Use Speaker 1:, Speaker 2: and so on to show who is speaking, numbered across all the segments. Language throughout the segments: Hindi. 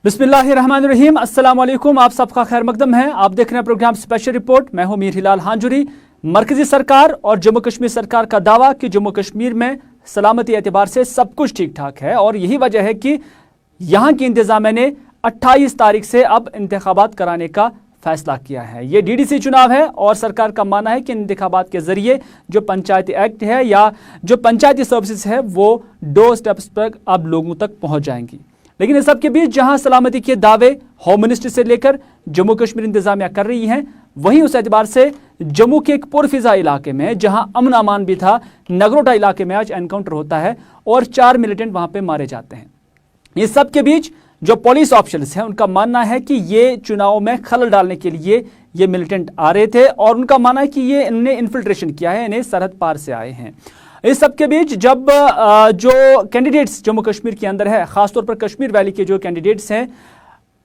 Speaker 1: बिस्मिल्लाहिर्रहमानिर्रहीम, अस्सलाम वालेकुम। आप सबका खैर मकदम है। आप देख रहे हैं प्रोग्राम स्पेशल रिपोर्ट। मैं हूं मीर हिलाल हांजुरी। मरकजी सरकार और जम्मू कश्मीर सरकार का दावा कि जम्मू कश्मीर में सलामती एतबार से सब कुछ ठीक ठाक है और यही वजह है कि यहाँ की इंतजामिया ने 28 तारीख से अब इंतखाबात कराने का फैसला किया है। ये डीडीसी चुनाव है और सरकार का मानना है कि इंतखाबात के जरिए जो पंचायती एक्ट है या जो पंचायती सर्विसेज है वो डोर स्टेप्स पर अब लोगों तक पहुंच जाएंगी। लेकिन इस सब के बीच जहां सलामती के दावे होम मिनिस्ट्री से लेकर जम्मू कश्मीर इंतजामिया कर रही हैं, वहीं उस एतबार से जम्मू के एक पुरफिजा इलाके में जहां अमन अमान भी था, नगरोटा इलाके में आज एनकाउंटर होता है और 4 मिलिटेंट वहां पे मारे जाते हैं। इस सब के बीच जो पुलिस ऑफिशियल्स हैं उनका मानना है कि ये चुनाव में खलल डालने के लिए ये मिलिटेंट आ रहे थे और उनका मानना है कि ये इन्होंने इन्फिल्ट्रेशन किया है, इन्हें सरहद पार से आए हैं। इस सब के बीच जब जो कैंडिडेट्स जम्मू कश्मीर के अंदर है, खासतौर पर कश्मीर वैली के जो कैंडिडेट्स हैं,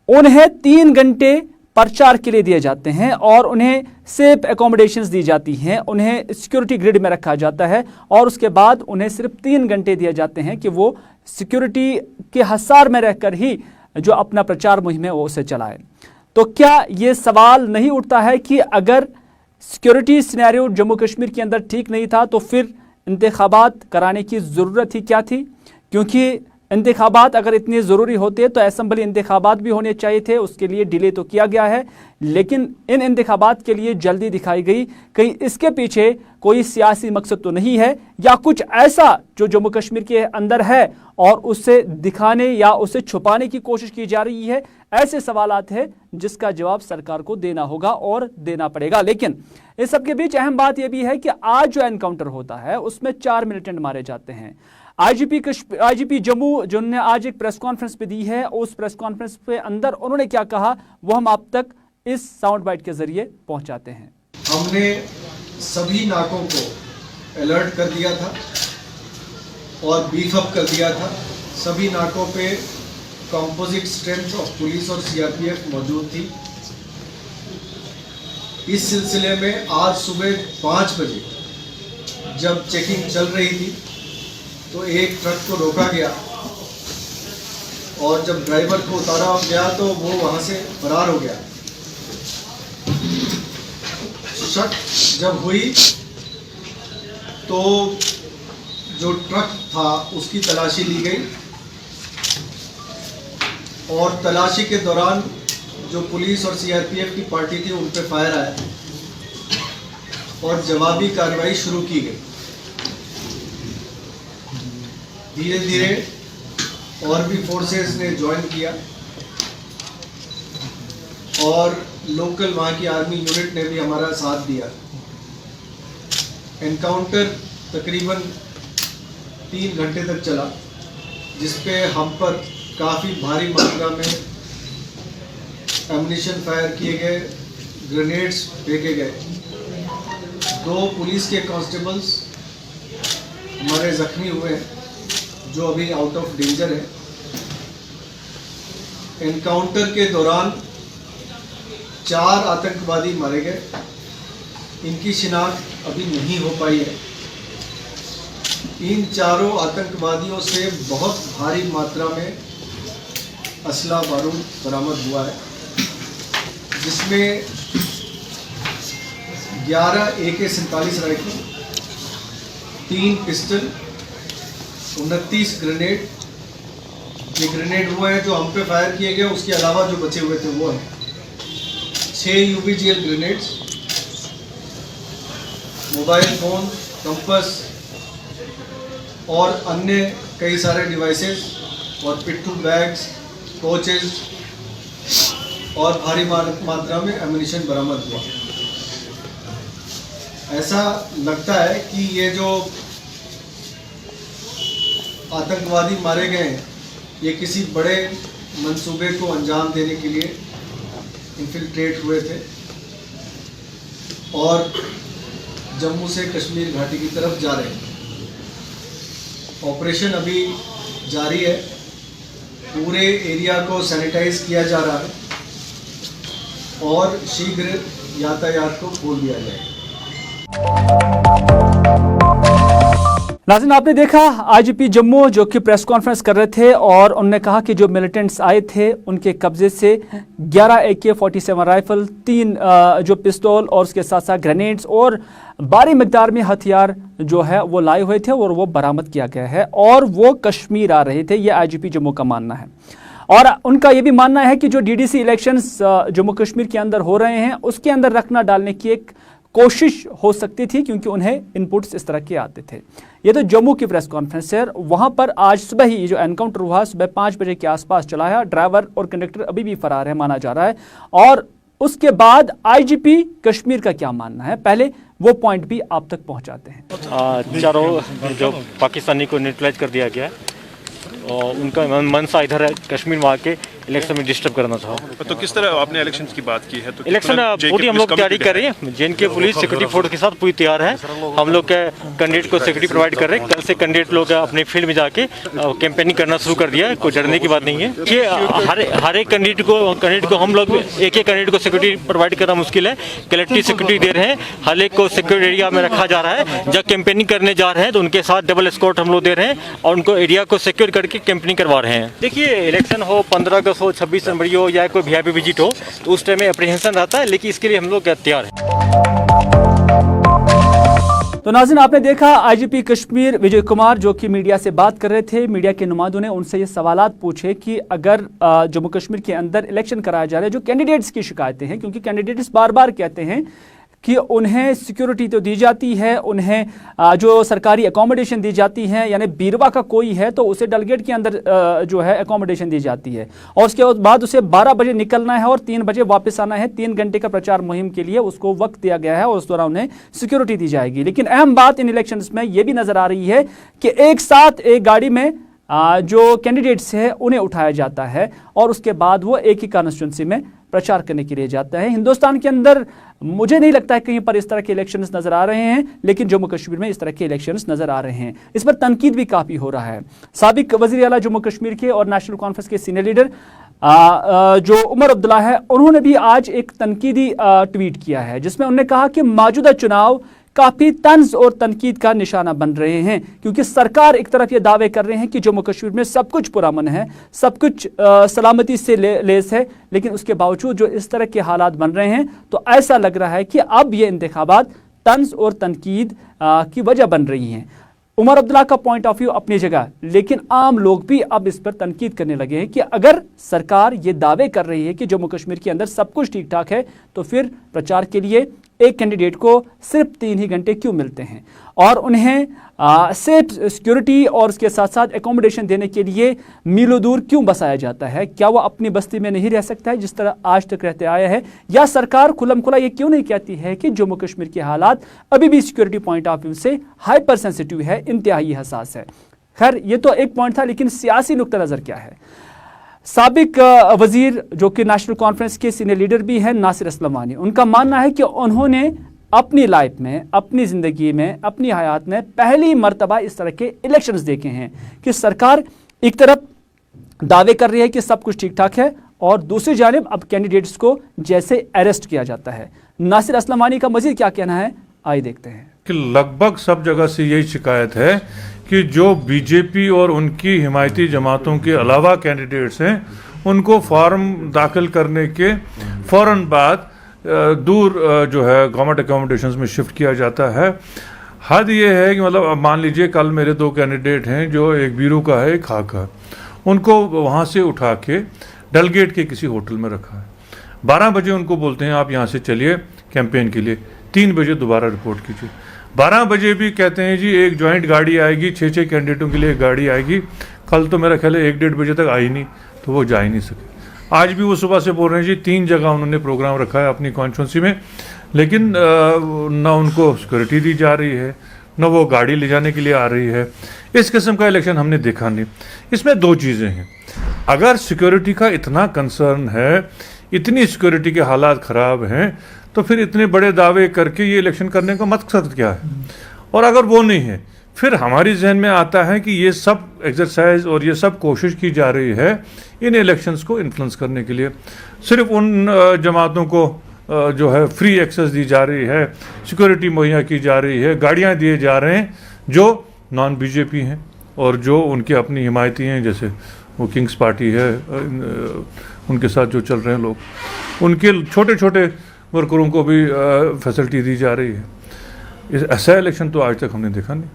Speaker 1: उन्हें 3 घंटे प्रचार के लिए दिए जाते हैं और उन्हें सेफ एकोमोडेशंस दी जाती हैं, उन्हें सिक्योरिटी ग्रिड में रखा जाता है और उसके बाद उन्हें सिर्फ 3 घंटे दिए जाते हैं कि वो सिक्योरिटी के हसार में रहकर ही जो अपना प्रचार मुहिम है वो उसे चलाए। तो क्या ये सवाल नहीं उठता है कि अगर सिक्योरिटी सिनेरियो जम्मू कश्मीर के अंदर ठीक नहीं था तो फिर इंतखाबात कराने की ज़रूरत ही क्या थी? क्योंकि इंतखाबात अगर इतने ज़रूरी होते तो असेंबली इंतखाबात भी होने चाहिए थे, उसके लिए डिले तो किया गया है, लेकिन इन इंतखाबात के लिए जल्दी दिखाई गई। कहीं इसके पीछे कोई सियासी मकसद तो नहीं है या कुछ ऐसा जो जम्मू कश्मीर के अंदर है और उसे दिखाने या उसे छुपाने की कोशिश की जा रही है? ऐसे सवालात हैं जिसका जवाब सरकार को देना होगा और देना पड़ेगा। लेकिन इस सब के बीच अहम बात यह भी है कि आज जो एनकाउंटर होता है उसमें 4 मिलिटेंट मारे जाते हैं। आईजीपी जम्मू जिन्होंने आज एक प्रेस कॉन्फ्रेंस पे दी है, उस प्रेस कॉन्फ्रेंस पे अंदर उन्होंने क्या कहा वो हम आप तक इस साउंड बाइट के जरिए पहुंचाते हैं।
Speaker 2: हमने सभी नाकों को अलर्ट कर दिया था और बीफ अप कर दिया था। सभी नाकों पे कंपोजिट स्ट्रेंथ ऑफ पुलिस और सीआरपीएफ मौजूद थी। इस सिलसिले में आज सुबह 5 बजे जब चेकिंग चल रही थी तो एक ट्रक को रोका गया और जब ड्राइवर को उतारा गया तो वो वहां से फरार हो गया। शक जब हुई तो जो ट्रक था उसकी तलाशी ली गई और तलाशी के दौरान जो पुलिस और सीआरपीएफ की पार्टी थी उन पर फायर आया और जवाबी कार्रवाई शुरू की गई। धीरे धीरे और भी फोर्सेस ने ज्वाइन किया और लोकल वहाँ की आर्मी यूनिट ने भी हमारा साथ दिया। एनकाउंटर तकरीबन 3 घंटे तक चला, जिसपे हम पर काफ़ी भारी मात्रा में एम्युनिशन फायर किए गए, ग्रेनेड्स फेंके गए। 2 पुलिस के कांस्टेबल्स हमारे जख्मी हुए हैं जो अभी आउट ऑफ डेंजर है। एनकाउंटर के दौरान 4 आतंकवादी मारे गए, इनकी शिनाख्त अभी नहीं हो पाई है। इन चारों आतंकवादियों से बहुत भारी मात्रा में असला बारूद बरामद हुआ है, जिसमें 11 AK-47 राइफल, 3 पिस्टल, 29 ग्रेनेड। ये ग्रेनेड वो हैं जो हम पे फायर किए गए, उसके अलावा जो बचे हुए थे वो हैं 6 UBGL grenades, mobile phone, compass और अन्य कई सारे डिवाइसेस और पिट्ठू बैग्स, कोचेस और भारी मात्रा में एम्युनिशन बरामद हुआ। ऐसा लगता है कि ये जो आतंकवादी मारे गए हैं ये किसी बड़े मंसूबे को अंजाम देने के लिए इन्फिल्ट्रेट हुए थे और जम्मू से कश्मीर घाटी की तरफ जा रहे हैं। ऑपरेशन अभी जारी है, पूरे एरिया को सैनिटाइज किया जा रहा है और शीघ्र यातायात को खोल दिया जाएगा।
Speaker 1: नाज़रीन, आपने देखा आईजीपी जम्मू जो कि प्रेस कॉन्फ्रेंस कर रहे थे और उन्होंने कहा कि जो मिलिटेंट्स आए थे उनके कब्जे से 11 AK-47 राइफल, 3 जो पिस्तौल और उसके साथ साथ ग्रेनेड्स और भारी मिकदार में हथियार जो है वो लाए हुए थे और वो बरामद किया गया है और वो कश्मीर आ रहे थे। ये आईजीपी जम्मू का मानना है और उनका ये भी मानना है कि जो डीडीसी इलेक्शंस जम्मू कश्मीर के अंदर हो रहे हैं उसके अंदर रखना डालने की एक कोशिश हो सकती थी क्योंकि उन्हें इनपुट्स इस तरह के आते थे। ये तो जम्मू की प्रेस कॉन्फ्रेंस है। वहां पर आज सुबह ही जो एनकाउंटर हुआ सुबह 5 बजे के आसपास चला है। ड्राइवर और कंडक्टर अभी भी फरार है माना जा रहा है। और उसके बाद आईजीपी कश्मीर का क्या मानना है, पहले वो पॉइंट भी आप तक पहुंचाते हैं।
Speaker 3: चारों जो पाकिस्तानी को न्यूट्रलाइज कर दिया गया है और उनका मनसा इधर है कश्मीर में आके इलेक्शन में डिस्टर्ब करना था।
Speaker 4: तो किस तरह आपने इलेक्शन की बात की है? तो
Speaker 3: इलेक्शन पूरी हम लोग तैयारी कर रहे हैं। जेएनके पुलिस सिक्योरिटी फोर्स के साथ पूरी तैयार है। हम लोग के कैंडिडेट को सिक्योरिटी प्रोवाइड कर रहे हैं। कल से कैंडिडेट लोग अपने फील्ड में जाके कैंपेनिंग करना शुरू कर दिया है। कोई डरने की बात नहीं है कि हर एक कैंडिडेट को हम लोग एक कैंडिडेट को सिक्योरिटी प्रोवाइड करना मुश्किल है। कलेक्टिव सिक्योरिटी दे रहे हैं। हर एक को सिक्योरिटी एरिया में रखा जा रहा है। जब कैंपेनिंग करने जा रहे हैं तो उनके साथ डबल एस्कॉर्ट हम लोग दे रहे हैं और उनको एरिया को सिक्योर करके कैंपेनिंग करवा रहे हैं। देखिए, इलेक्शन हो 15 अगस्त हो 26 जनवरी हो या कोई वीआईपी विजिट हो तो उस टाइम में अप्रीहेंशन रहता है, लेकिन इसके लिए हम लोग तैयार हैं।
Speaker 1: तो नाज़रीन, आपने देखा आईजीपी कश्मीर विजय कुमार जो कि मीडिया से बात कर रहे थे। मीडिया के नुमाइंदों ने उनसे ये सवालात पूछे कि अगर जम्मू कश्मीर के अंदर इलेक्शन कराया जा रहा है, जो कैंडिडेट्स की शिकायतें हैं, क्योंकि कैंडिडेट्स बार बार कहते हैं कि उन्हें सिक्योरिटी तो दी जाती है, उन्हें जो सरकारी एकोमोडेशन दी जाती है, यानी बीरवा का कोई है तो उसे डेलगेट के अंदर जो है एकोमोडेशन दी जाती है और उसके बाद उसे 12 बजे निकलना है और 3 बजे वापस आना है। 3 घंटे का प्रचार मुहिम के लिए उसको वक्त दिया गया है और उस दौरान उन्हें सिक्योरिटी दी जाएगी। लेकिन अहम बात इन इलेक्शंस में यह भी नजर आ रही है कि एक साथ एक गाड़ी में जो कैंडिडेट्स है उन्हें उठाया जाता है और उसके बाद वो एक ही कॉन्स्टिट्यूंसी में प्रचार करने के लिए जाता है। हिंदुस्तान के अंदर मुझे नहीं लगता है कहीं पर इस तरह के इलेक्शंस नजर आ रहे हैं, लेकिन जम्मू कश्मीर में इस तरह के इलेक्शंस नजर आ रहे हैं। इस पर तनकीद भी काफी हो रहा है। साबिक वजीर आला जम्मू कश्मीर के और नेशनल कॉन्फ्रेंस के सीनियर लीडर जो उमर अब्दुल्ला है, उन्होंने भी आज एक तनकीदी ट्वीट किया है जिसमें उन्होंने कहा कि मौजूदा चुनाव काफी तंज और तनकीद का निशाना बन रहे हैं क्योंकि सरकार एक तरफ ये दावे कर रहे हैं कि जम्मू कश्मीर में सब कुछ पुरअमन है, सब कुछ सलामती से लेस है, लेकिन उसके बावजूद जो इस तरह के हालात बन रहे हैं तो ऐसा लग रहा है कि अब ये इंतखाबात तंज और तनकीद की वजह बन रही हैं। उमर अब्दुल्ला का पॉइंट ऑफ व्यू अपनी जगह, लेकिन आम लोग भी अब इस पर तनकीद करने लगे हैं कि अगर सरकार ये दावे कर रही है कि जम्मू कश्मीर के अंदर सब कुछ ठीक ठाक है तो फिर प्रचार के लिए एक कैंडिडेट को सिर्फ 3 ही घंटे क्यों मिलते हैं और उन्हें सेफ सिक्योरिटी और उसके साथ साथ एकोमोडेशन देने के लिए मीलों दूर क्यों बसाया जाता है? क्या वो अपनी बस्ती में नहीं रह सकता है जिस तरह आज तक रहते आया है? या सरकार खुलम खुला ये क्यों नहीं कहती है कि जम्मू कश्मीर के हालात अभी भी सिक्योरिटी पॉइंट ऑफ व्यू से हाइपर सेंसिटिव है, इंतहाई हसास है? खैर, ये तो एक पॉइंट था, लेकिन सियासी नुक्ता नज़र क्या है? साबिक वजीर जो कि नेशनल कॉन्फ्रेंस के सीनियर लीडर भी हैं नासिर असलम वानी, उनका मानना है कि उन्होंने अपनी लाइफ में, अपनी ज़िंदगी में, अपनी हयात में पहली मर्तबा इस तरह के इलेक्शंस देखे हैं कि सरकार एक तरफ दावे कर रही है कि सब कुछ ठीक ठाक है और दूसरी जानिब अब कैंडिडेट्स को जैसे अरेस्ट किया जाता है। नासिर असलम वानी का मजीद क्या कहना है, आइए देखते हैं।
Speaker 5: कि लगभग सब जगह से यही शिकायत है कि जो बीजेपी और उनकी हिमायती जमातों के अलावा कैंडिडेट्स हैं उनको फॉर्म दाखिल करने के फ़ौरन बाद दूर जो है गवर्नमेंट अकोमोडेशंस में शिफ्ट किया जाता है। हद ये है कि मतलब अब मान लीजिए कल मेरे 2 कैंडिडेट हैं, जो एक बीरू का है, एक खां का, उनको वहाँ से उठा के डलगेट के किसी होटल में रखा है। 12 बजे उनको बोलते हैं आप यहाँ से चलिए कैंपेन के लिए, 3 बजे दोबारा रिपोर्ट कीजिए। 12 बजे भी कहते हैं जी एक जॉइंट गाड़ी आएगी, 6 कैंडिडेटों के लिए एक गाड़ी आएगी। कल तो मेरा ख्याल है 1-1.5 बजे तक आई नहीं, तो वो जा ही नहीं सके। आज भी वो सुबह से बोल रहे हैं जी 3 जगह उन्होंने प्रोग्राम रखा है अपनी कॉन्स्टिट्यूंसी में, लेकिन ना उनको सिक्योरिटी दी जा रही है, ना वो गाड़ी ले जाने के लिए आ रही है। इस किस्म का इलेक्शन हमने देखा नहीं। इसमें 2 चीज़ें हैं। अगर सिक्योरिटी का इतना कंसर्न है, इतनी सिक्योरिटी के हालात ख़राब हैं, तो फिर इतने बड़े दावे करके ये इलेक्शन करने का मकसद क्या है? और अगर वो नहीं है, फिर हमारी जहन में आता है कि ये सब एक्सरसाइज और ये सब कोशिश की जा रही है इन इलेक्शंस को इन्फ्लुएंस करने के लिए। सिर्फ उन जमातों को जो है फ्री एक्सेस दी जा रही है, सिक्योरिटी मुहैया की जा रही है, गाड़ियाँ दिए जा रहे हैं जो नॉन बीजेपी हैं और जो उनके अपनी हिमायती हैं, जैसे वो किंग्स पार्टी है, उनके साथ जो चल रहे हैं लोग, उनके छोटे छोटे वर्करों को भी फैसिलिटी दी जा रही है। ऐसा इलेक्शन तो आज तक हमने देखा नहीं।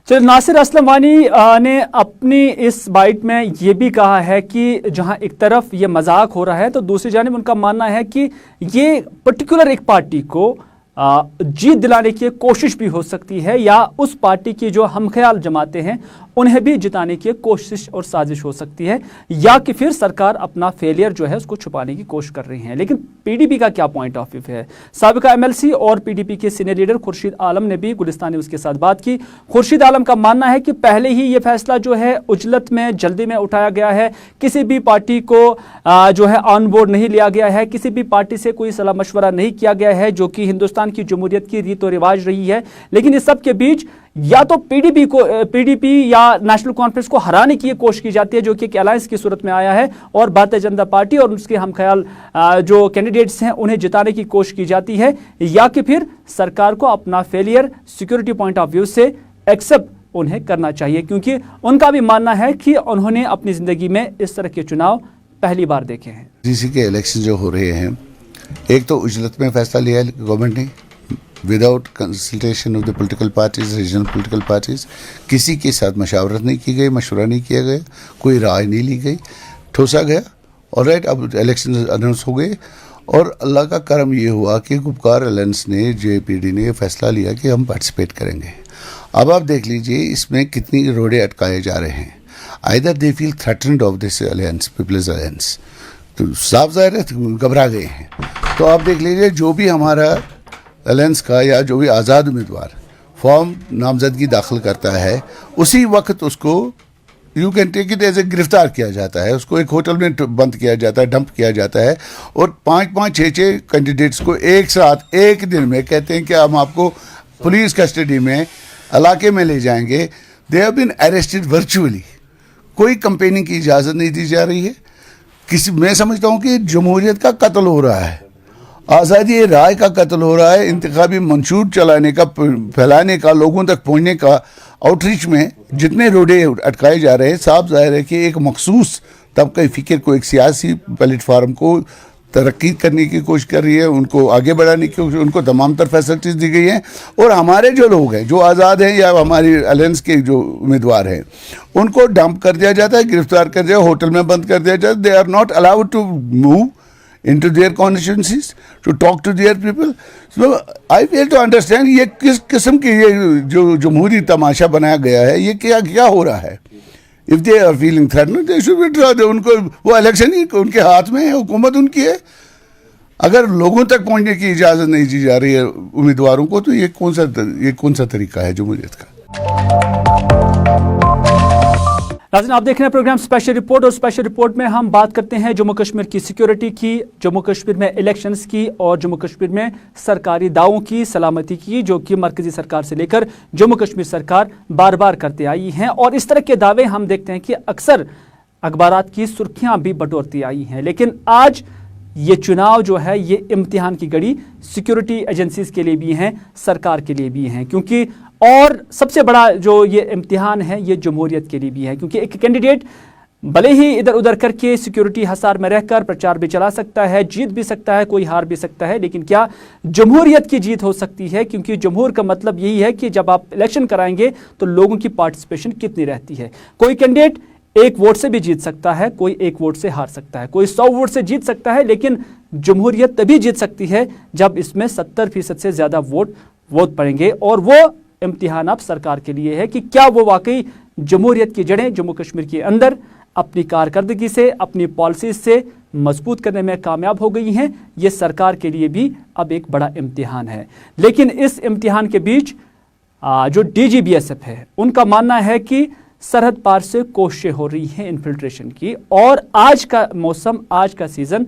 Speaker 1: चलो, नासिर असलम वानी ने अपनी इस बाइट में ये भी कहा है कि जहां एक तरफ ये मजाक हो रहा है तो दूसरी जानिब उनका मानना है कि ये पर्टिकुलर एक पार्टी को जीत दिलाने की कोशिश भी हो सकती है, या उस पार्टी की जो हमख्याल जमाते हैं उन्हें भी जिताने की कोशिश और साजिश हो सकती है, या कि फिर सरकार अपना फेलियर जो है उसको छुपाने की कोशिश कर रही है। लेकिन पीडीपी का क्या पॉइंट ऑफ व्यू है? साबिका एमएलसी और पीडीपी के सीनियर लीडर खुर्शीद आलम ने भी गुलिस्तान न्यूज़ के साथ बात की। खुर्शीद आलम का मानना है कि पहले ही ये फैसला जो है उजलत में, जल्दी में उठाया गया है, किसी भी पार्टी को जो है ऑन बोर्ड नहीं लिया गया है, किसी भी पार्टी से कोई सलाह मशवरा नहीं किया गया है, जो कि हिंदुस्तान की जमहूरियत की रीत और रिवाज रही है। लेकिन इस सब के बीच या तो पीडीपी या नेशनल कॉन्फ्रेंस को हराने की कोशिश की जाती है, जो कि एक अलायंस की सूरत में आया है, और भारतीय जनता पार्टी और उसके हमख्याल जो कैंडिडेट्स हैं उन्हें जिताने की कोशिश की जाती है, या कि फिर सरकार को अपना failure security point of view से एक्सेप्ट उन्हें करना चाहिए, क्योंकि उनका भी मानना है कि उन्होंने अपनी जिंदगी में इस तरह के चुनाव पहली बार देखे हैं।
Speaker 6: डीसी के इलेक्शन जो हो रहे हैं, एक तो उजलत में फैसला लिया है गवर्नमेंट ने without consultation of the political parties, regional political parties, किसी के साथ मशावरत नहीं की गई, मशवरा नहीं किया गया, कोई राय नहीं ली गई, ठोसा गया। और राइट, अब इलेक्शन अनाउंस हो गए और अल्लाह का करम ये हुआ कि गुपकार अलायंस ने, जेपीडी ने फैसला लिया कि हम पार्टिसिपेट करेंगे। अब आप देख लीजिए इसमें कितनी रोड़े अटकाए जा रहे हैं। Either they feel threatened of this alliance, peoples alliance, तो साफ जाहिर है घबरा गए हैं। तो आप देख लीजिए जो भी हमारा अलायंस का या जो भी आज़ाद उम्मीदवार फॉर्म नामजदगी दाखिल करता है, उसी वक्त उसको you can take it as a गिरफ्तार किया जाता है, उसको एक होटल में बंद किया जाता है, डंप किया जाता है, और 5-5, 6-6 कैंडिडेट्स को एक साथ एक दिन में कहते हैं कि हम आपको पुलिस कस्टडी में इलाके में ले जाएंगे। They have been arrested virtually, कोई कंपेनिंग की इजाज़त नहीं दी जा रही है। मैं समझता हूँ कि जमहूरियत का कत्ल हो रहा है, आज़ादी राय का कत्ल हो रहा है, इंतखाबी मंशूर चलाने का, फैलाने का, लोगों तक पहुँचने का, आउटरीच में जितने रोडे अटकाए जा रहे हैं, साफ जाहिर है कि एक मखसूस तबका फ़िक्र को, एक सियासी प्लेटफार्म को तरक्की करने की कोशिश कर रही है, उनको आगे बढ़ाने की, उनको तमाम तर फैसिलिटीज़ दी गई हैं। और हमारे जो लोग हैं, जो आज़ाद हैं या हमारी अलायंस के जो उम्मीदवार हैं, उनको डंप कर दिया जाता है, गिरफ्तार कर दिया, होटल में बंद कर दिया जाता है। They are not allowed to move into their constituencies to talk to their people. So I fail to understand ये किस किस्म की ये जो जमहूरी तमाशा बनाया गया है, ये क्या हो रहा है। If they are feeling threatened, they should withdraw. उनको वो इलेक्शन ही उनके हाथ में है, हुकूमत उनकी है। अगर लोगों तक पहुंचने की इजाज़त नहीं दी जा रही है उम्मीदवारों को, तो ये कौन सा तरीका है जमहूरियत का।
Speaker 1: नाज़रीन, आप देख रहे हैं प्रोग्राम स्पेशल रिपोर्ट, और स्पेशल रिपोर्ट में हम बात करते हैं जम्मू कश्मीर की सिक्योरिटी की, जम्मू कश्मीर में इलेक्शंस की, और जम्मू कश्मीर में सरकारी दावों की, सलामती की, जो कि मरकजी सरकार से लेकर जम्मू कश्मीर सरकार बार बार करते आई हैं। और इस तरह के दावे हम देखते हैं कि अक्सर अखबारात की सुर्खियां भी बटोरती आई हैं। लेकिन आज ये चुनाव जो है, ये इम्तिहान की घड़ी सिक्योरिटी एजेंसीज के लिए भी हैं, सरकार के लिए भी हैं, क्योंकि और सबसे बड़ा जो ये इम्तिहान है ये जमहूरियत के लिए भी है, क्योंकि एक कैंडिडेट भले ही इधर उधर करके सिक्योरिटी हसार में रहकर प्रचार भी चला सकता है, जीत भी सकता है, कोई हार भी सकता है, लेकिन क्या जमहूरियत की जीत हो सकती है? क्योंकि जमहूर का मतलब यही है कि जब आप इलेक्शन कराएंगे तो लोगों की पार्टिसिपेशन कितनी रहती है। कोई कैंडिडेट 1 वोट से भी जीत सकता है, कोई 1 वोट से हार सकता है, कोई 100 वोट से जीत सकता है, लेकिन जमहूरियत तभी जीत सकती है जब इसमें 70% से ज़्यादा वोट पड़ेंगे। और वो इम्तिहान अब सरकार के लिए है कि क्या वो वाकई जमहूरियत की जड़ें जम्मू कश्मीर के अंदर अपनी कारकर्दगी से, अपनी पॉलिसीज से मजबूत करने में कामयाब हो गई हैं। ये सरकार के लिए भी अब एक बड़ा इम्तिहान है। लेकिन इस इम्तिहान के बीच जो DGBSF है, उनका मानना है कि सरहद पार से कोशिशें हो रही हैं इन्फिल्ट्रेशन की, और आज का मौसम, आज का सीज़न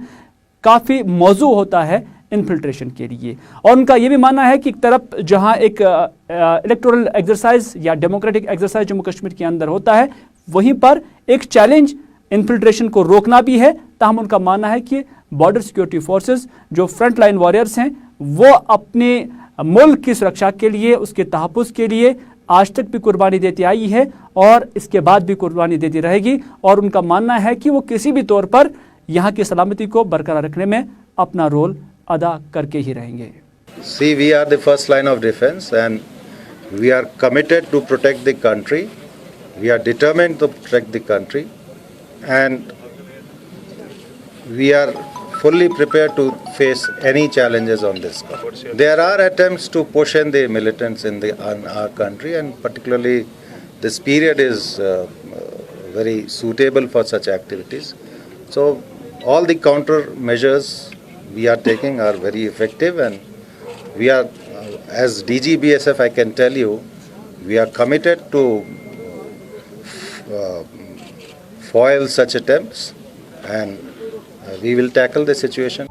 Speaker 1: काफ़ी मौजू होता है इन्फिल्ट्रेशन के लिए। और उनका ये भी मानना है कि एक तरफ जहां एक इलेक्टोरल एक्सरसाइज या डेमोक्रेटिक एक्सरसाइज जम्मू कश्मीर के अंदर होता है, वहीं पर एक चैलेंज इन्फिल्ट्रेशन को रोकना भी है। ताहम उनका मानना है कि बॉर्डर सिक्योरिटी फोर्सेस, जो फ्रंट लाइन वॉरियर्स हैं, वो अपने मुल्क की सुरक्षा के लिए, उसके तहफ़्फ़ुज़ के लिए आज तक भी कुर्बानी देती आई है और इसके बाद भी कुर्बानी देती रहेगी। और उनका मानना है कि वो किसी भी तौर पर यहाँ की सलामती को बरकरार रखने में अपना रोल अदा करके ही रहेंगे।
Speaker 7: See, we are the first line of defense and we are committed to protect the country. We are determined to protect the country and we are fully prepared to face any challenges on this. There are attempts to push in the militants in our country, and particularly this period is very suitable for such activities. So all the counter measures we are taking are very effective, and we are, as DGBSF, I can tell you, we are committed to foil such attempts and we will tackle the situation.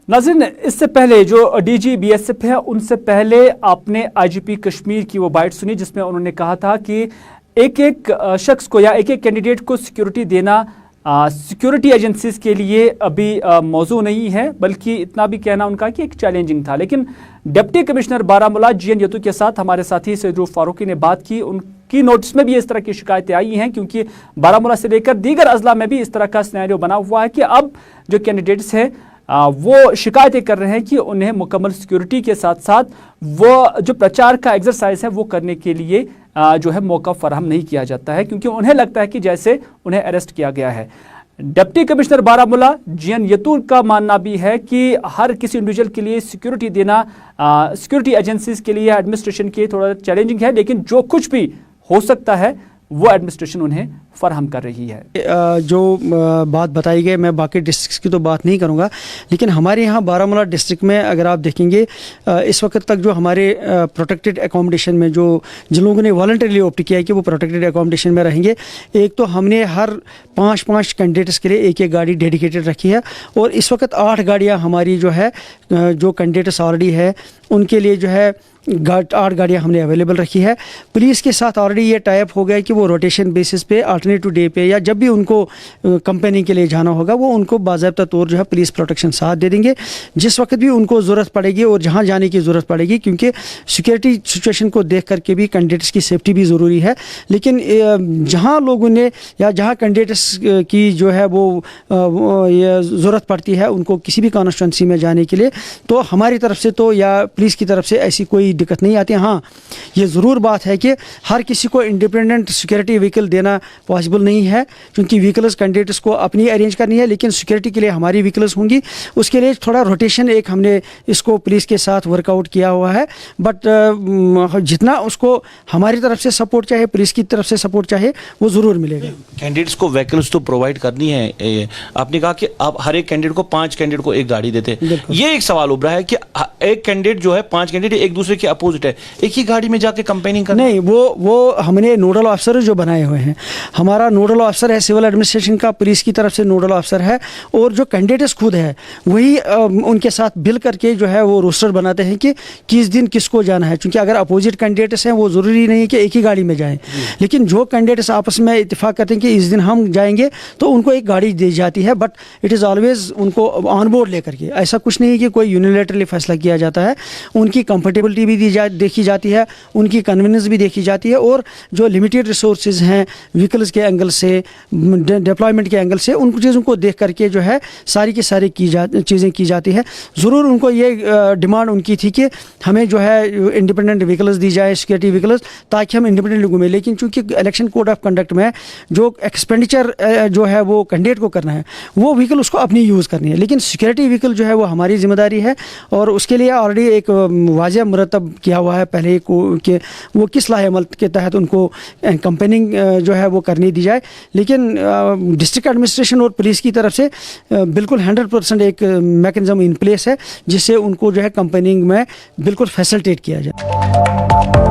Speaker 1: नाज़रीन, इससे पहले जो डीजी बीएसएफ है उनसे पहले आपने आईजीपी कश्मीर की वो बाइट सुनी जिसमें उन्होंने कहा था कि एक एक शख्स को या एक एक कैंडिडेट को सिक्योरिटी देना सिक्योरिटी एजेंसीज के लिए अभी मौजू नहीं है, बल्कि इतना भी कहना उनका कि एक चैलेंजिंग था। लेकिन डिप्टी कमिश्नर बारामूला जीएन यतू के साथ हमारे साथी सैयद फारूकी ने बात की। उनकी नोटिस में भी इस तरह की शिकायतें आई हैं, क्योंकि बारामूला से लेकर दीगर अजला में भी इस तरह का सिनेरियो बना हुआ है कि अब जो कैंडिडेट्स हैं वो शिकायतें कर रहे हैं कि उन्हें मुकम्मल सिक्योरिटी के साथ साथ वो जो प्रचार का एक्सरसाइज है वो करने के लिए जो है मौका फराहम नहीं किया जाता है, क्योंकि उन्हें लगता है कि जैसे उन्हें अरेस्ट किया गया है। डिप्टी कमिश्नर बारामूला जीएन यतू का मानना भी है कि हर किसी इंडिविजुअल के लिए सिक्योरिटी देना सिक्योरिटी एजेंसीज के लिए एडमिनिस्ट्रेशन के थोड़ा चैलेंजिंग है, लेकिन जो कुछ भी हो सकता है वो एडमिनिस्ट्रेशन उन्हें फराहम कर रही है।
Speaker 8: जो बात बताई गई, मैं बाकी डिस्ट्रिक्ट की तो बात नहीं करूंगा, लेकिन हमारे यहाँ बारामूला डिस्ट्रिक्ट में अगर आप देखेंगे इस वक्त तक जो हमारे प्रोटेक्टेड एकोमोडेशन में जो जिन लोगों ने वॉलंटरीली ऑप्ट किया है कि वो प्रोटेक्टेड एकोमोडेशन में रहेंगे, एक तो हमने हर 5 कैंडिडेट्स के लिए एक एक गाड़ी डेडिकेटेड रखी है और इस वक्त 8 गाड़ियाँ हमारी जो है जो कैंडिडेट्स ऑलरेडी है उनके लिए जो है 8 गाड़ियाँ हमने अवेलेबल रखी है। पुलिस के साथ ऑलरेडी ये टाइप हो गया कि वो रोटेशन बेसिस पे अल्टरनेटिव डे पे या जब भी उनको कंपनी के लिए जाना होगा वो उनको बाज़ाब्ता तौर जो है पुलिस प्रोटेक्शन साथ दे देंगे जिस वक्त भी उनको ज़रूरत पड़ेगी और जहाँ जाने की ज़रूरत पड़ेगी, क्योंकि सिक्योरिटी सिचुएशन को देख करके भी कैंडिडेट्स की सेफ्टी भी ज़रूरी है। लेकिन जहाँ लोगों ने या जहाँ कैंडिडेट्स की जो है वो ये ज़रूरत पड़ती है उनको किसी भी कॉन्स्टिट्यूंसी में जाने के लिए, तो हमारी तरफ से तो या पुलिस की तरफ से ऐसी कोई दिक्कत नहीं आती। हाँ, ये ज़रूर बात है कि हर किसी को इंडिपेंडेंट सिक्योरिटी व्हीकल देना पॉसिबल नहीं है, क्योंकि व्हीकल्स कैंडिडेट्स को अपनी अरेंज करनी है, लेकिन सिक्योरिटी के लिए हमारी व्हीकल्स होंगी। उसके लिए थोड़ा रोटेशन एक हमने इसको पुलिस के साथ वर्कआउट किया हुआ है, बट जितना उसको हमारी तरफ से सपोर्ट चाहे, पुलिस की तरफ से सपोर्ट चाहे, वो ज़रूर मिलेगा।
Speaker 9: कैंडिडेट्स को व्हीकल्स तो प्रोवाइड करनी है। आपने कहा कि आप हर एक कैंडिडेट को 5 कैंडिडेट को एक गाड़ी देते हैं। ये एक सवाल उभरा है कि एक कैंडिडेट जो है 5 कैंडिडेट एक दूसरे के अपोजिट है, एक ही गाड़ी में जाके कंपेनिंग करना?
Speaker 8: नहीं, वो हमने नोडल ऑफिसर जो बनाए हुए हैं। हमारा नोडल ऑफिसर है सिविल एडमिनिस्ट्रेशन का, पुलिस की तरफ से नोडल ऑफिसर है, और जो कैंडिडेट्स खुद है वही उनके साथ बिल करके जो है वो रोस्टर बनाते हैं कि किस दिन किसको जाना है। क्योंकि अगर अपोजिट कैंडिडेट्स हैं वो ज़रूरी नहीं है कि एक ही गाड़ी में जाएं, लेकिन जो कैंडिडेट्स आपस में इत्तेफाक करते हैं कि इस दिन हम जाएंगे तो उनको एक गाड़ी दी जाती है, बट इट इज़ ऑलवेज उनको ऑन बोर्ड लेकर के। ऐसा कुछ नहीं है कि कोई यूनिलेटरली फैसला किया जाता है। उनकी कंफर्टेबिलिटी भी देखी जाती है, उनकी कन्वीनियंस भी देखी जाती है, और जो लिमिटेड रिसोर्सेज हैं व्हीकल्स के एंगल से, डिप्लॉयमेंट के एंगल से, उन चीज़ों को देख करके जो है सारी की सारी चीज़ें की जाती है। ज़रूर उनको ये डिमांड उनकी थी कि हमें जो है इंडिपेंडेंट व्हीकल्स दी जाए, सिक्योरिटी व्हीकल्स, ताकि हम इंडिपेंडेंटली घूमें। लेकिन चूँकि इलेक्शन कोड ऑफ कंडक्ट में जो एक्सपेंडिचर जो है वो कैंडिडेट को करना है, वो व्हीकल उसको अपनी यूज़ करनी है, लेकिन सिक्योरिटी व्हीकल जो है वो हमारी जिम्मेदारी है। और उसके लिए ऑलरेडी एक वाज़ेह मुरतब किया हुआ है पहले कि वो किस लाहेअमल के तहत उनको कंपेनिंग जो है वो करनी दी जाए। लेकिन डिस्ट्रिक्ट एडमिनिस्ट्रेशन और पुलिस की तरफ से बिल्कुल 100% एक मैकेनिज्म इन प्लेस है जिससे उनको जो है कंपेनिंग में बिल्कुल फैसिलिटेट किया जाए।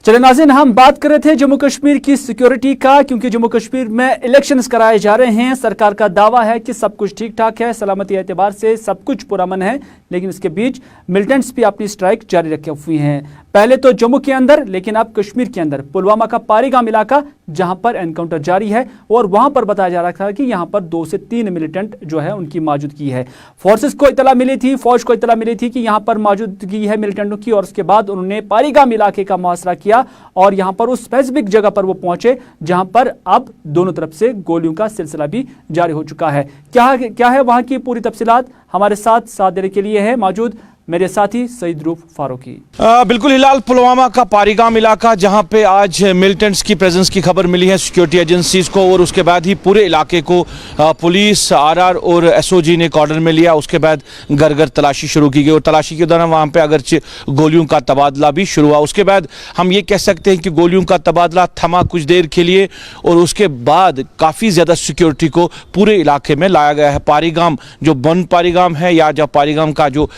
Speaker 1: चले नाज़रीन, हम बात कर रहे थे जम्मू कश्मीर की सिक्योरिटी का, क्योंकि जम्मू कश्मीर में इलेक्शंस कराए जा रहे हैं। सरकार का दावा है कि सब कुछ ठीक ठाक है, सलामती एतबार से सब कुछ पुरअमन है, लेकिन इसके बीच मिलिटेंट्स भी अपनी स्ट्राइक जारी रखे हुए हैं। पहले तो जम्मू के अंदर, लेकिन अब कश्मीर के अंदर पुलवामा का पारीगाम इलाका जहां पर एनकाउंटर जारी है और वहां पर बताया जा रहा था कि यहां पर 2 से 3 मिलिटेंट जो है उनकी मौजूदगी है। फोर्सेस को इतला मिली थी, फौज को इतला मिली थी कि यहां पर मौजूदगी है मिलिटेंटों की, और उसके बाद उन्होंने पारीगाम इलाके का मुहासरा किया और यहां पर उस स्पेसिफिक जगह पर वो पहुंचे जहां पर अब दोनों तरफ से गोलियों का सिलसिला भी जारी हो चुका है। क्या है वहां की पूरी तफसीलात, हमारे साथ देने के लिए है मौजूद मेरे साथी सईद रूफ फारूकी।
Speaker 9: बिल्कुल हिलाल, पुलवामा का पारीगाम इलाका जहां पे आज मिलिटेंट्स की प्रेजेंस की खबर मिली है सिक्योरिटी एजेंसीज को, और उसके बाद ही पूरे इलाके को पुलिस, आरआर और एसओजी ने कॉर्डर में लिया। उसके बाद घर घर तलाशी शुरू की गई और तलाशी के दौरान वहां पे अगरचे गोलियों का तबादला भी शुरू हुआ। उसके बाद हम ये कह सकते हैं कि गोलियों का तबादला थमा कुछ देर के लिए और उसके बाद काफ़ी ज़्यादा सिक्योरिटी को पूरे इलाके में लाया गया है। पारीगाम जो बन पारीगाम है या जब पारीगाम का जो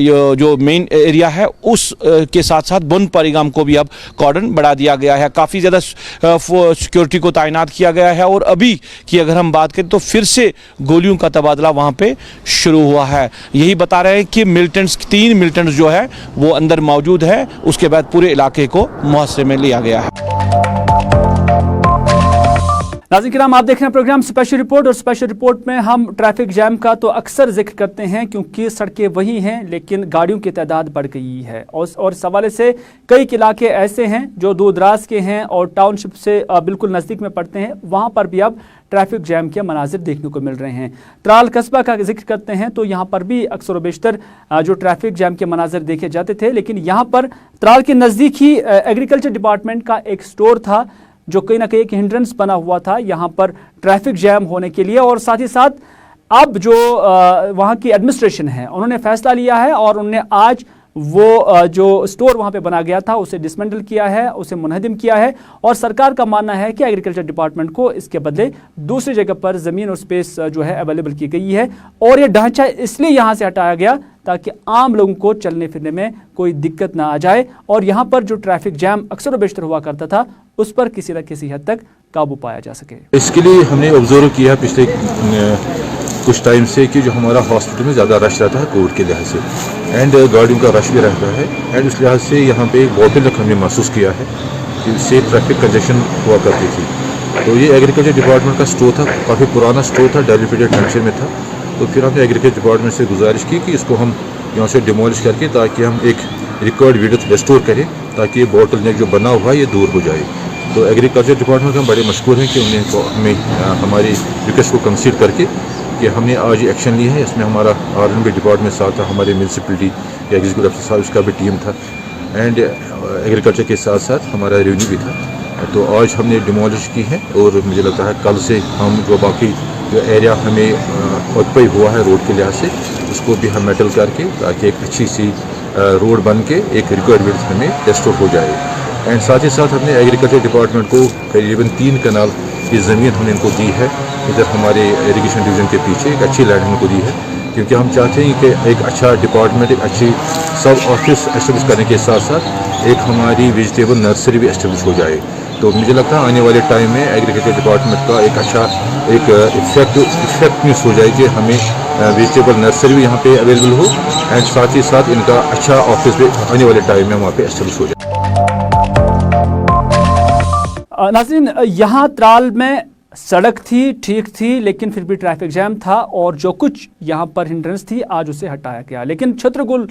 Speaker 9: मेन एरिया है उस के साथ साथ बन पारीगाम को भी अब कॉर्डन बढ़ा दिया गया है। काफ़ी ज़्यादा सिक्योरिटी को तैनात किया गया है और अभी की अगर हम बात करें तो फिर से गोलियों का तबादला वहाँ पे शुरू हुआ है। यही बता रहे हैं कि मिलिटेंट्स 3 मिलिटेंट्स जो है वो अंदर मौजूद है। उसके बाद पूरे इलाके को मुहासरे में लिया गया है।
Speaker 1: नाज़रीन किराम, आप देख रहे हैं प्रोग्राम स्पेशल रिपोर्ट, और स्पेशल रिपोर्ट में हम ट्रैफिक जैम का तो अक्सर जिक्र करते हैं क्योंकि सड़कें वही हैं लेकिन गाड़ियों की तादाद बढ़ गई है। और इस हवाले से कई इलाके ऐसे हैं जो दूर दराज के हैं और टाउनशिप से बिल्कुल नज़दीक में पड़ते हैं, वहाँ पर भी अब ट्रैफिक जैम के मनाजिर देखने को मिल रहे हैं। त्राल कस्बा का जिक्र करते हैं तो यहाँ पर भी अक्सर व बेशतर जो ट्रैफिक जैम के मनाजिर देखे जाते थे, लेकिन यहाँ पर त्राल के नज़दीक ही एग्रीकल्चर डिपार्टमेंट का एक स्टोर था जो कहीं ना कहीं एक हिंड्रेंस बना हुआ था यहाँ पर ट्रैफिक जैम होने के लिए। और साथ ही साथ अब जो वहाँ की एडमिनिस्ट्रेशन है उन्होंने फैसला लिया है और उन्होंने आज वो जो स्टोर वहाँ पे बना गया था उसे डिसमेंटल किया है, उसे मुनहदिम किया है। और सरकार का मानना है कि एग्रीकल्चर डिपार्टमेंट को इसके बदले दूसरी जगह पर ज़मीन और स्पेस जो है अवेलेबल की गई है और ये ढांचा इसलिए यहाँ से हटाया गया ताकि आम लोगों को चलने फिरने में कोई दिक्कत ना आ जाए और यहाँ पर जो ट्रैफिक जैम अक्सर बेशतर हुआ करता था उस पर किसी न किसी हद तक काबू पाया जा सके।
Speaker 10: इसके लिए हमने ऑब्जर्व किया पिछले कुछ टाइम से कि जो हमारा हॉस्पिटल में ज़्यादा रश रहता है कोविड के लिहाज से, एंड गाड़ियों का रश भी रहता है, एंड उस लिहाज से यहाँ पे एक बोतल हमने महसूस किया है कि इससे ट्रैफिक कंजेशन हुआ करती थी। तो ये एग्रीकल्चर डिपार्टमेंट का स्टोर था, काफ़ी पुराना स्टोर था, डेवलप्ड कंडीशन में था। तो फिर हमने एग्रीकल्चर डिपार्टमेंट से गुजारिश की कि इसको हम यहाँ से डिमोलिश करके ताकि हम एक रिकवर्ड विड्थ रेस्टोर करें ताकि ये बोटल नेक जो बना हुआ है ये दूर हो जाए। तो एग्रीकल्चर डिपार्टमेंट हम बड़े मशहूर हैं कि उन्हें हमें हमारी रिक्वेस्ट को कंसीडर करके कि हमने आज एक्शन ली है। इसमें हमारा R&B डिपार्टमेंट साथ था, हमारे म्यूनसिपलिटी के एग्जीक्यूटिव अफसर साहब उसका भी टीम था, एंड एग्रीकल्चर के साथ साथ हमारा रेवेन्यू भी था। तो आज हमने डिमोलिश की है और मुझे लगता है कल से हम जो बाकी जो एरिया हमें ऑक्यूपाई हुआ है रोड के लिहाज से उसको भी हम मेटल करके ताकि एक अच्छी सी रोड बन के एक रिक्वायर्ड विड्थ हमें रेस्टोर हो जाए। एंड साथ ही साथ हमने एग्रीकल्चर डिपार्टमेंट को करीबन 3 कनाल की ज़मीन हमने इनको दी है इधर हमारे इरिगेशन डिवीज़न के पीछे, एक अच्छी लैंड इनको दी है क्योंकि हम चाहते हैं कि एक अच्छा डिपार्टमेंट, एक अच्छी सब ऑफिस एस्टेब्लिश करने के साथ साथ एक हमारी वेजिटेबल नर्सरी भी एस्टेब्लिश हो जाए। तो मुझे लगता है आने वाले टाइम में एग्रीकल्चर डिपार्टमेंट का एक अच्छा एक इफेक्टिवनेस हो जाएगी, हमें वेजिटेबल नर्सरी भी यहाँ पे अवेलेबल हो एंड साथ ही साथ इनका अच्छा ऑफिस भी आने वाले टाइम में वहाँ पे एस्टेब्लिश हो जाए।
Speaker 1: नाज़रीन, यहाँ त्राल में सड़क थी, ठीक थी, लेकिन फिर भी ट्रैफिक जैम था और जो कुछ यहाँ पर हिंड्रेंस थी आज उसे हटाया गया। लेकिन छत्रगुल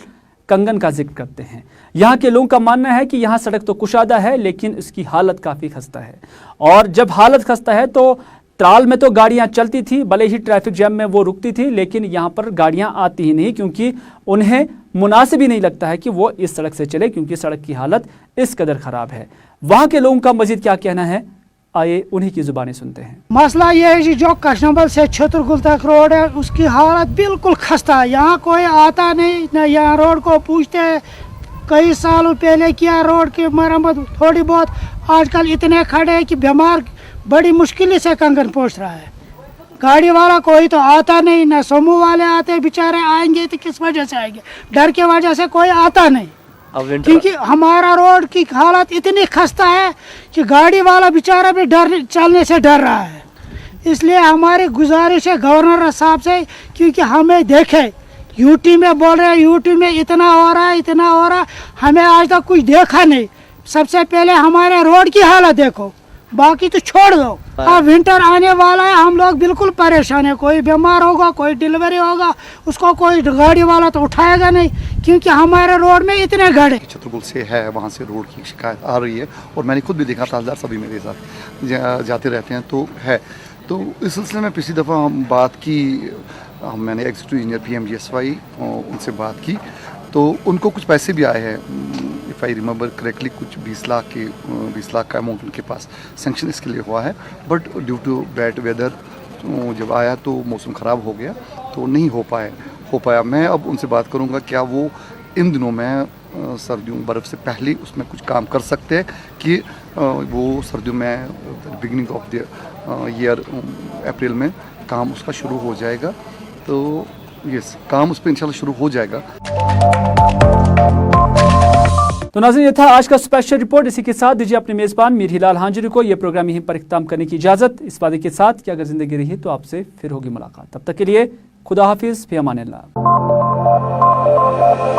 Speaker 1: कंगन का जिक्र करते हैं, यहाँ के लोगों का मानना है कि यहाँ सड़क तो कुशादा है लेकिन इसकी हालत काफ़ी खस्ता है और जब हालत खस्ता है तो त्राल में तो गाड़ियाँ चलती थी, भले ही ट्रैफिक जैम में वो रुकती थी, लेकिन यहाँ पर गाड़ियाँ आती ही नहीं क्योंकि उन्हें मुनासिब ही नहीं लगता है कि वो इस सड़क से चले क्योंकि सड़क की हालत इस कदर ख़राब है। वहाँ के लोगों का मजीद क्या कहना है, आइए उन्हीं की जुबानी सुनते हैं।
Speaker 11: मसला ये है कि जो कशनबल से छतरगुल तक रोड है उसकी हालत बिल्कुल खस्ता है। यहाँ कोई आता नहीं, न यहाँ रोड को पूछते हैं। कई सालों पहले किया रोड की मरम्मत थोड़ी बहुत, आजकल इतने खड़े हैं कि बीमार बड़ी मुश्किल से कंगन पहुँच रहा है। गाड़ी वाला कोई तो आता नहीं, न समूह वाले आते, बेचारे आएंगे तो किस वजह से आएंगे, डर की वजह से कोई आता नहीं क्योंकि हमारा रोड की हालत इतनी खस्ता है कि गाड़ी वाला बेचारा भी डर चलने से डर रहा है। इसलिए हमारी गुजारिश है गवर्नर साहब से क्योंकि हमें देखे यूटी में बोल रहे हैं यूटी में इतना हो रहा है, इतना हो रहा है, हमें आज तक कुछ देखा नहीं। सबसे पहले हमारे रोड की हालत देखो, बाकी तो छोड़ दो। अब विंटर आने वाला है, हम लोग बिल्कुल परेशान है। कोई बीमार होगा, कोई डिलीवरी होगा, उसको कोई गाड़ी वाला तो उठाएगा नहीं, क्योंकि हमारे रोड में इतने गड्ढे।
Speaker 12: छतरपुर से है, वहाँ से रोड की शिकायत आ रही है और मैंने खुद भी देखा, तहसीलदार सभी मेरे साथ जाते रहते हैं तो है। तो इस सिलसिले में पिछली दफ़ा हम बात की, मैंने एग्जीक्यूटिव इंजीनियर PMGSY उनसे बात की, तो उनको कुछ पैसे भी आए हैं, इफ़ आई रिमेंबर करेक्टली, कुछ 20 लाख का अमाउंट उनके पास सेंक्शन इसके लिए हुआ है। But due to bad weather जब आया तो मौसम ख़राब हो गया, तो नहीं हो पाया। मैं अब उनसे बात करूँगा क्या वो इन दिनों में सर्दियों बर्फ़ से पहले उसमें कुछ काम कर सकते हैं कि वो सर्दियों में बिगिनिंग ऑफ द ईयर अप्रैल में काम उसका शुरू हो जाएगा। तो यस, काम उस पर इंशाल्लाह शुरू हो जाएगा।
Speaker 1: तो नाज़रीन, ये था आज का स्पेशल रिपोर्ट। इसी के साथ दीजिए अपने मेज़बान मीर हिलाल हांजुरी को ये प्रोग्राम यहीं पर इख्तिताम करने की इजाज़त, इस वादे के साथ कि अगर ज़िंदगी रही तो आपसे फिर होगी मुलाकात। तब तक के लिए खुदा हाफिज़, फ़ी अमानिल्लाह।